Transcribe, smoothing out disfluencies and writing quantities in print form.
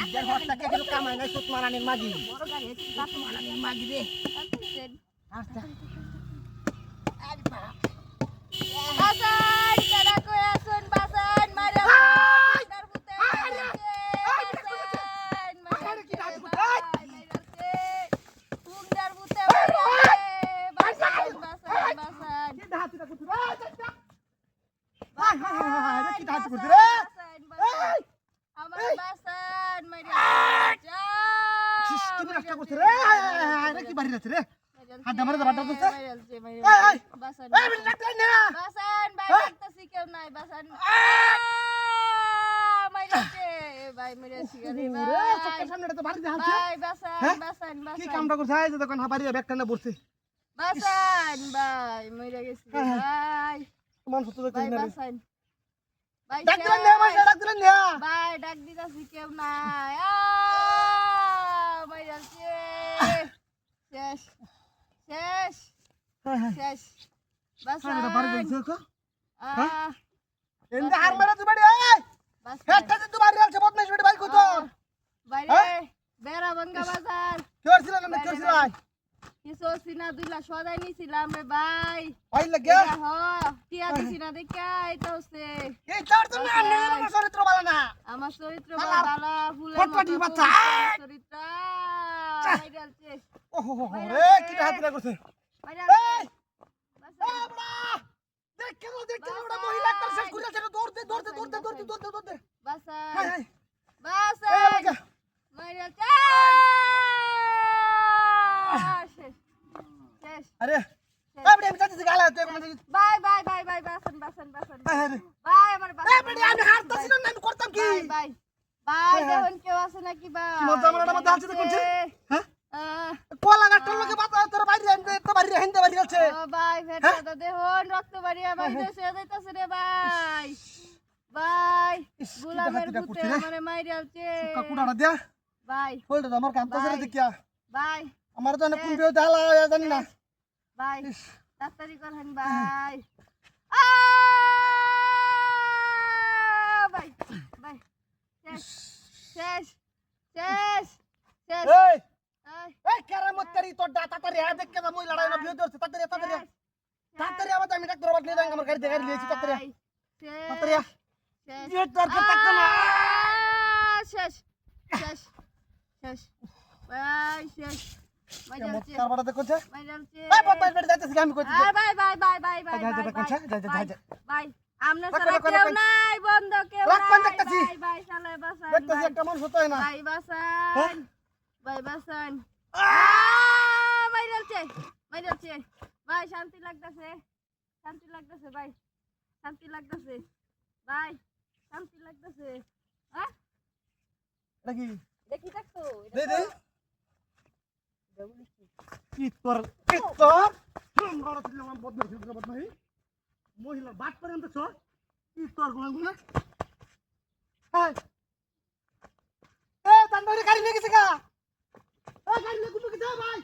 বিদ্যার হটটাকে গেল কামাই নাই সুত মারানির মাগি বড় গাড়ি বাস মারানির মাগি রে আচ্ছা আরে বাবা বাসান কেডা কই আছেন বাসান মারা তার পুতে বাসান কি ডাক পুতে তুংদার পুতে বাসান বাসান বাসান কি হাতিটা কুতু রে রে কি হাতি কুতু রে আমার বাসান মারা যা তুমি রাস্তা কুতু রে রে কি বাড়ি যাচ্ছে রে হাড্ডা মারে বাড্ডা করতে বাসান এই মিনিট লাগতে না বাসান ভাই দেখতেছি কেউ নাই বাসান মাইরাছে ভাই মাইরাছি রে রে চক্কর সামনে তো বাড়ি যাচ্ছে ভাই বাসান বাসান কি বাসান কামটা করছে এই যে দোকান হাবারি ব্যাগটা না বসছে বাসান ভাই মইরা গেছি ভাই মান সত্য ভাই দেখতে না বাসান ভাই ডাক দিলেন না ভাই ডাক দিলেন না ভাই ডাক দিতাছি কেউ নাই মাইরাছে শেষ শেষ শেষ বাসান এটা বাড়ি যাচ্ছে কো আহ এন্ড আর মারা তুই বাড়ি এই বাসান হেডটা তুই বাড়ি আছে বদমাইশ বেটি বাড়ি কইতো বাইরে বেড়া ভাঙ্গা বাজার কি করছিল না কি করছিল কিছু সিনা 2 লাখ সদাই নিছিলাম রে ভাই ভাই লাগে হ টিয়া দিছি না দেখা এটা হচ্ছে এই তোর তো না আমার চরিত্র ভালো না আমার চরিত্র বালা ফুলের ফটফটি মতো বাচ্চা চরিত্র ভাইরালছে ওহো রে কি হাতিটা করছে ভাইরালছে এই বড়া দেখ কেন বড়া মহিলা একটা শেষ করে আছে দৌড়তে বাসা হাই হাই বাসা এই লাগা ভাইরালছে শেষ শেষ আরে এই বেটি আমি যাচ্ছি গালা তুই কোন বাই বাই বাই বাই বাসন বাসন বাসন হাই বাই আমার বাসন এই বেটি আমি হারতাছি না আমি করতাম কি বাই বাই বাই দেখুন কেউ আছে নাকি ভাই কি মজা আমার মধ্যে আছে দেখুন হ্যাঁ আহ কোলা গাছটার লগে বাতা তোর বাইরে আনতে তো বাইরে হেনতে বাইরে আছে ও ভাই ভেটটা তো দেখুন রক্ত বাড়িয়া ভাই দেশে যাইতাছে রে ভাই ভাই গোলামের পুতে আমারে মাইরালছে কাকুড়াটা দিয়া ভাই কইটা আমার কাম তাছাড়া দেখিয়া ভাই আমার তো কোন বিয়ে দালা জানি না ভাই তাড়াতাড়ি করেন ভাই ভাই ভাই শেষ শেষ শেষ শেষ এই এই এই কেরামতরি তোর তাড়াতাড়ি হ্যাঁ দেখকে না মই লড়াই না বিয়ে করছে তাড়াতাড়ি আবার আমি ডাক্তার বাট নিয়ে যাই আমার গাড়ি দেখে লিয়েছি তাড়াতাড়ি শেষ বিয়ে তোর কে টাকা না শেষ শেষ শেষ ভাই শেষ মাইরালছে কারবারটা দেখছে মাইরালছে এই বদমাইশ বেটি যাইতেছি আমি কইছি bye bye bye bye bye bye আমরা সারা কেউ নাই বন্ধ কেউ নাই বাই বাই শালা বাসান দেখতেছি একটা মানুষ হতই না বাই বাসান মাইরালছে ভাই শান্তি লাগতেছে ভাই শান্তি লাগতেছে ভাই শান্তি লাগতেছে হ্যাঁ দেখি দেখি দেখতো দে দে কি তোর বড় ছিল আমার বদমাইশ মহিলা বাট করে আনতেছ কি তোর গুলো এই এ তান্ডরে গাড়ি নিয়ে গেছে গা গাড়ি নিয়ে কোন গেছে ভাই